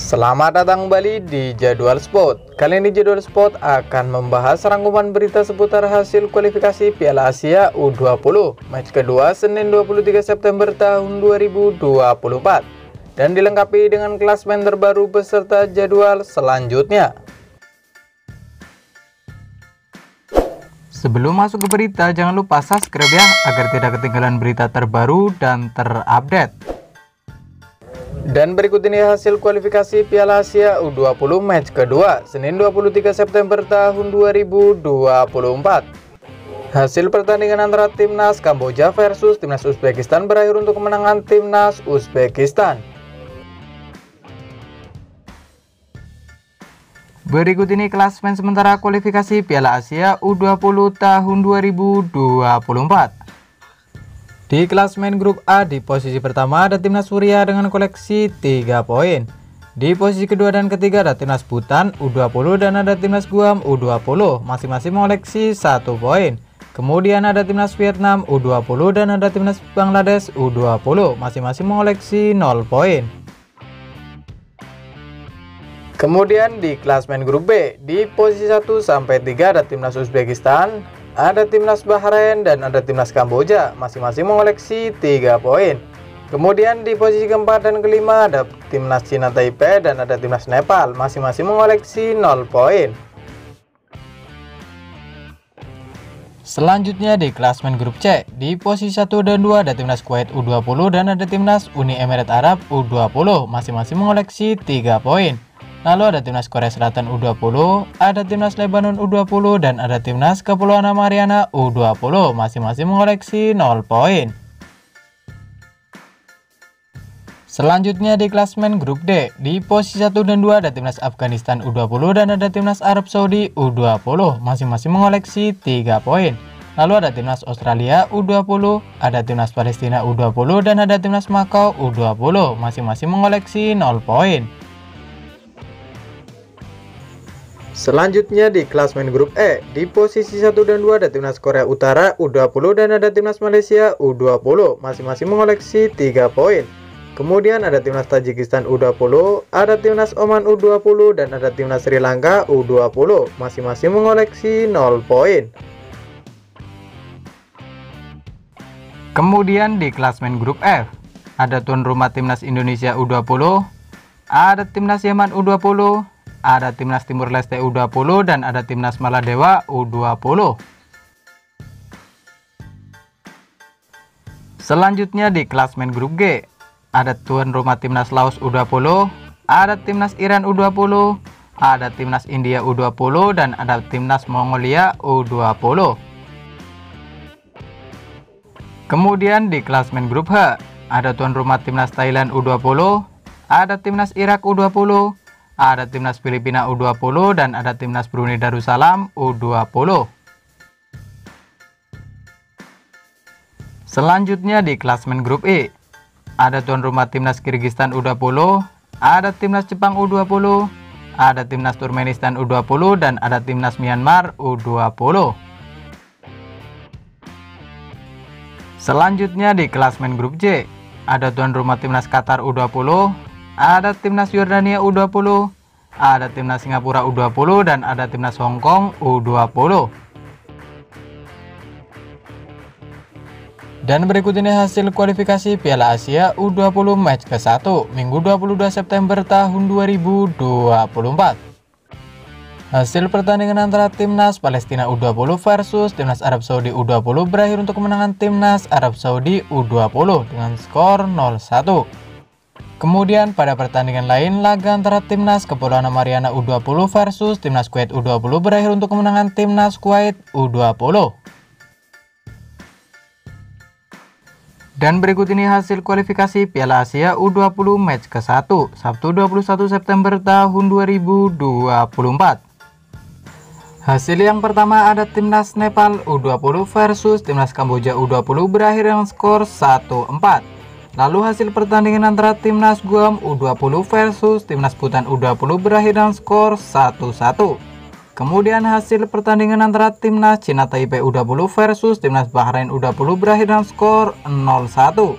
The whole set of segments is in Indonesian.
Selamat datang kembali di Jadwal Sport. Kali ini Jadwal Sport akan membahas rangkuman berita seputar hasil kualifikasi Piala Asia U20 match kedua Senin 23 September tahun 2024 dan dilengkapi dengan klasemen terbaru beserta jadwal selanjutnya. Sebelum masuk ke berita, jangan lupa subscribe ya agar tidak ketinggalan berita terbaru dan terupdate. Dan berikut ini hasil kualifikasi Piala Asia U20 match kedua Senin 23 September tahun 2024. Hasil pertandingan antara timnas Kamboja versus timnas Uzbekistan berakhir untuk kemenangan timnas Uzbekistan. Berikut ini klasemen sementara kualifikasi Piala Asia U20 tahun 2024. Di klasemen grup A di posisi pertama ada timnas Suriah dengan koleksi 3 poin. Di posisi kedua dan ketiga ada timnas Bhutan U20 dan ada timnas Guam U20 masing-masing mengoleksi 1 poin. Kemudian ada timnas Vietnam U20 dan ada timnas Bangladesh U20 masing-masing mengoleksi 0 poin. Kemudian di klasemen grup B di posisi 1 sampai 3 ada timnas Uzbekistan, ada timnas Bahrain dan ada timnas Kamboja masing-masing mengoleksi 3 poin. Kemudian di posisi keempat dan kelima ada timnas Cina Taipei dan ada timnas Nepal masing-masing mengoleksi 0 poin. Selanjutnya di klasemen grup C di posisi 1 dan 2 ada timnas Kuwait U20 dan ada timnas Uni Emirat Arab U20 masing-masing mengoleksi 3 poin. Lalu ada timnas Korea Selatan U20, ada timnas Lebanon U20 dan ada timnas Kepulauan Mariana U20 masing-masing mengoleksi 0 poin. Selanjutnya di klasemen grup D di posisi 1 dan 2 ada timnas Afghanistan U20 dan ada timnas Arab Saudi U20 masing-masing mengoleksi 3 poin. Lalu ada timnas Australia U20, ada timnas Palestina U20 dan ada timnas Makau U20 masing-masing mengoleksi 0 poin. Selanjutnya di klasemen grup E di posisi 1 dan 2 ada timnas Korea Utara U20 dan ada timnas Malaysia U20 masing-masing mengoleksi 3 poin. Kemudian ada timnas Tajikistan U20, ada timnas Oman U20 dan ada timnas Sri Lanka U20 masing-masing mengoleksi 0 poin. Kemudian di klasemen grup F ada tuan rumah timnas Indonesia U20, ada timnas Yaman U20, ada timnas Timur Leste U20 dan ada timnas Maladewa U20. Selanjutnya di klasemen grup G ada tuan rumah timnas Laos U20, ada timnas Iran U20, ada timnas India U20 dan ada timnas Mongolia U20. Kemudian di klasemen grup H ada tuan rumah timnas Thailand U20, ada timnas Irak U20, ada timnas Filipina U20 dan ada timnas Brunei Darussalam U20. Selanjutnya di klasemen grup E ada tuan rumah timnas Kirgistan U20, ada timnas Jepang U20, ada timnas Turkmenistan U20 dan ada timnas Myanmar U20. Selanjutnya di klasemen grup J ada tuan rumah timnas Qatar U20, ada timnas Yordania U20, ada timnas Singapura U20 dan ada timnas Hong Kong U20. Dan berikut ini hasil kualifikasi Piala Asia U20 match ke-1 Minggu 22 September tahun 2024. Hasil pertandingan antara timnas Palestina U20 versus timnas Arab Saudi U20 berakhir untuk kemenangan timnas Arab Saudi U20 dengan skor 0-1. Kemudian pada pertandingan lain, laga antara timnas Kepulauan Mariana U20 versus timnas Kuwait U20 berakhir untuk kemenangan timnas Kuwait U20. Dan berikut ini hasil kualifikasi Piala Asia U20 match ke-1 Sabtu 21 September tahun 2024. Hasil yang pertama ada timnas Nepal U20 versus timnas Kamboja U20 berakhir dengan skor 1-4. Lalu hasil pertandingan antara timnas Guam U20 versus timnas Bhutan U20 berakhir dengan skor 1-1. Kemudian hasil pertandingan antara timnas Cina Taipei U20 versus timnas Bahrain U20 berakhir dengan skor 0-1.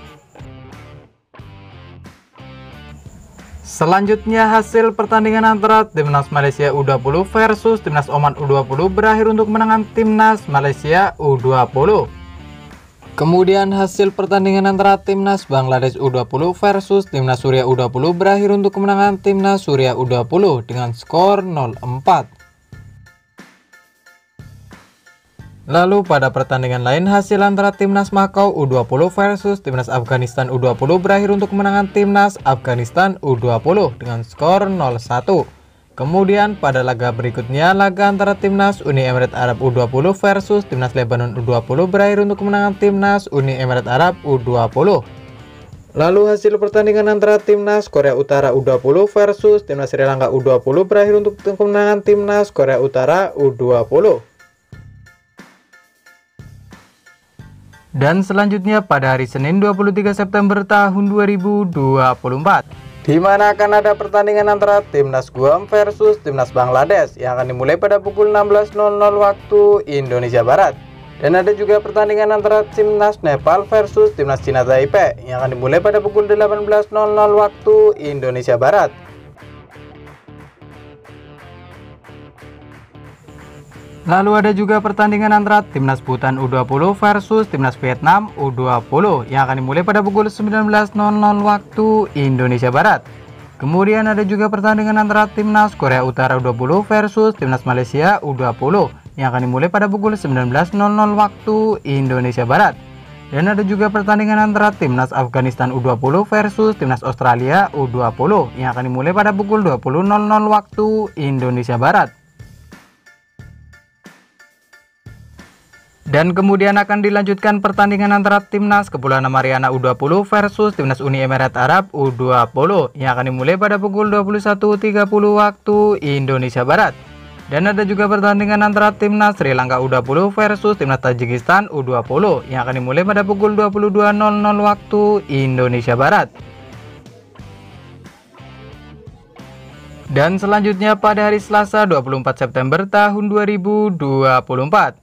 Selanjutnya hasil pertandingan antara Timnas Malaysia U20 versus Timnas Oman U20 berakhir untuk kemenangan Timnas Malaysia U20. Kemudian hasil pertandingan antara Timnas Bangladesh U20 versus Timnas Suriah U20 berakhir untuk kemenangan Timnas Suriah U20 dengan skor 0-4. Lalu pada pertandingan lain hasil antara Timnas Makau U20 versus Timnas Afghanistan U20 berakhir untuk kemenangan Timnas Afghanistan U20 dengan skor 0-1. Kemudian pada laga berikutnya laga antara Timnas Uni Emirat Arab U20 versus Timnas Lebanon U20 berakhir untuk kemenangan Timnas Uni Emirat Arab U20. Lalu hasil pertandingan antara Timnas Korea Utara U20 versus Timnas Sri Lanka U20 berakhir untuk kemenangan Timnas Korea Utara U20. Dan selanjutnya pada hari Senin 23 September tahun 2024, di mana akan ada pertandingan antara Timnas Guam versus Timnas Bangladesh yang akan dimulai pada pukul 16.00 waktu Indonesia Barat. Dan ada juga pertandingan antara Timnas Nepal versus Timnas Cina Taipei yang akan dimulai pada pukul 18.00 waktu Indonesia Barat. Lalu ada juga pertandingan antara Timnas Bhutan U20 versus Timnas Vietnam U20 yang akan dimulai pada pukul 19.00 waktu Indonesia Barat. Kemudian ada juga pertandingan antara Timnas Korea Utara U20 versus Timnas Malaysia U20 yang akan dimulai pada pukul 19.00 waktu Indonesia Barat. Dan ada juga pertandingan antara Timnas Afghanistan U20 versus Timnas Australia U20 yang akan dimulai pada pukul 20.00 waktu Indonesia Barat. Dan kemudian akan dilanjutkan pertandingan antara Timnas Kepulauan Mariana U20 versus Timnas Uni Emirat Arab U20 yang akan dimulai pada pukul 21.30 waktu Indonesia Barat. Dan ada juga pertandingan antara Timnas Sri Lanka U20 versus Timnas Tajikistan U20 yang akan dimulai pada pukul 22.00 waktu Indonesia Barat. Dan selanjutnya pada hari Selasa 24 September tahun 2024,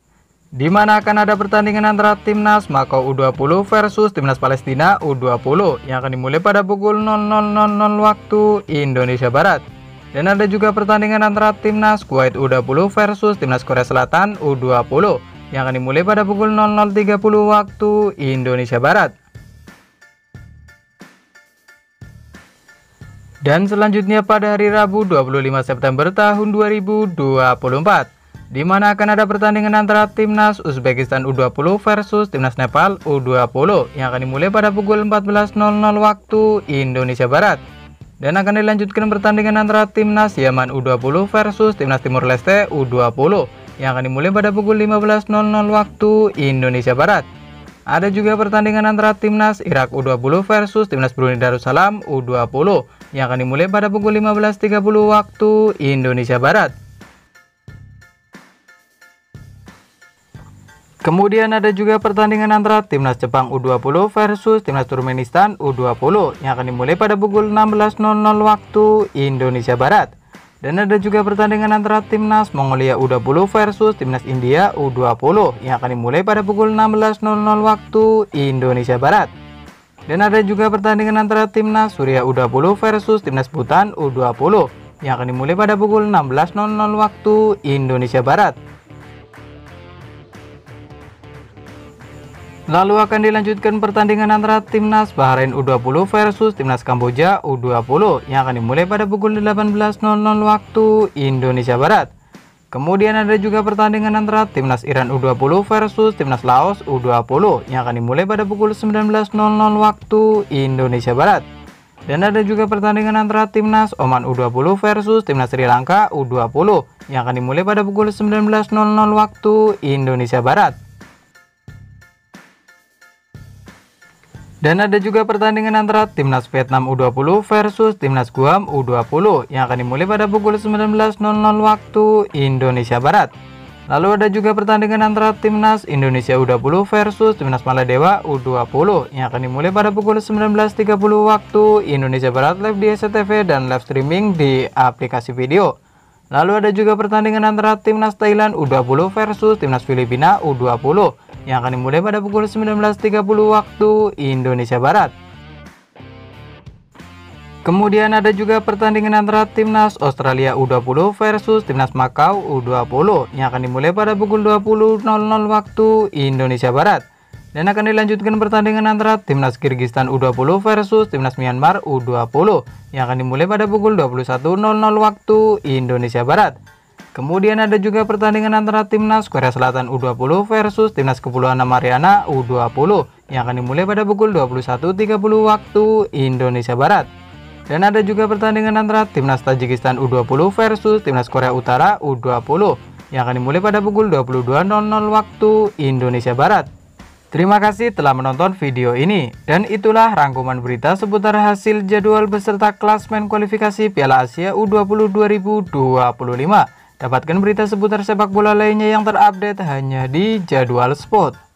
di mana akan ada pertandingan antara Timnas Makau U20 versus Timnas Palestina U20 yang akan dimulai pada pukul 00.00 waktu Indonesia Barat. Dan ada juga pertandingan antara Timnas Kuwait U20 versus Timnas Korea Selatan U20 yang akan dimulai pada pukul 00.30 waktu Indonesia Barat. Dan selanjutnya pada hari Rabu 25 September tahun 2024, di mana akan ada pertandingan antara Timnas Uzbekistan U20 versus Timnas Nepal U20 yang akan dimulai pada pukul 14.00 waktu Indonesia Barat. Dan akan dilanjutkan pertandingan antara Timnas Yaman U20 versus Timnas Timur Leste U20 yang akan dimulai pada pukul 15.00 waktu Indonesia Barat. Ada juga pertandingan antara Timnas Irak U20 versus Timnas Brunei Darussalam U20 yang akan dimulai pada pukul 15.30 waktu Indonesia Barat. Kemudian ada juga pertandingan antara Timnas Jepang U20 versus Timnas Turkmenistan U20 yang akan dimulai pada pukul 16.00 waktu Indonesia Barat. Dan ada juga pertandingan antara Timnas Mongolia U20 versus Timnas India U20 yang akan dimulai pada pukul 16.00 waktu Indonesia Barat. Dan ada juga pertandingan antara Timnas Suriah U20 versus Timnas Bhutan U20 yang akan dimulai pada pukul 16.00 waktu Indonesia Barat. Lalu akan dilanjutkan pertandingan antara Timnas Bahrain U20 versus Timnas Kamboja U20 yang akan dimulai pada pukul 18.00 waktu Indonesia Barat. Kemudian ada juga pertandingan antara Timnas Iran U20 versus Timnas Laos U20 yang akan dimulai pada pukul 19.00 waktu Indonesia Barat. Dan ada juga pertandingan antara Timnas Oman U20 versus Timnas Sri Lanka U20 yang akan dimulai pada pukul 19.00 waktu Indonesia Barat. Dan ada juga pertandingan antara Timnas Vietnam U20 versus Timnas Guam U20 yang akan dimulai pada pukul 19.00 waktu Indonesia Barat. Lalu ada juga pertandingan antara Timnas Indonesia U20 versus Timnas Maladewa U20 yang akan dimulai pada pukul 19.30 waktu Indonesia Barat live di SCTV dan live streaming di aplikasi video. Lalu ada juga pertandingan antara Timnas Thailand U20 versus Timnas Filipina U20 yang akan dimulai pada pukul 19.30 waktu Indonesia Barat. Kemudian ada juga pertandingan antara Timnas Australia U20 versus Timnas Makau U20 yang akan dimulai pada pukul 20.00 waktu Indonesia Barat. Dan akan dilanjutkan pertandingan antara Timnas Kirgistan U20 versus Timnas Myanmar U20 yang akan dimulai pada pukul 21.00 waktu Indonesia Barat. Kemudian ada juga pertandingan antara Timnas Korea Selatan U20 versus Timnas Kepulauan Mariana U20 yang akan dimulai pada pukul 21.30 waktu Indonesia Barat. Dan ada juga pertandingan antara Timnas Tajikistan U20 versus Timnas Korea Utara U20 yang akan dimulai pada pukul 22.00 waktu Indonesia Barat. Terima kasih telah menonton video ini, dan itulah rangkuman berita seputar hasil jadwal beserta klasmen kualifikasi Piala Asia U20 2025. Dapatkan berita seputar sepak bola lainnya yang terupdate hanya di Jadwal Sport.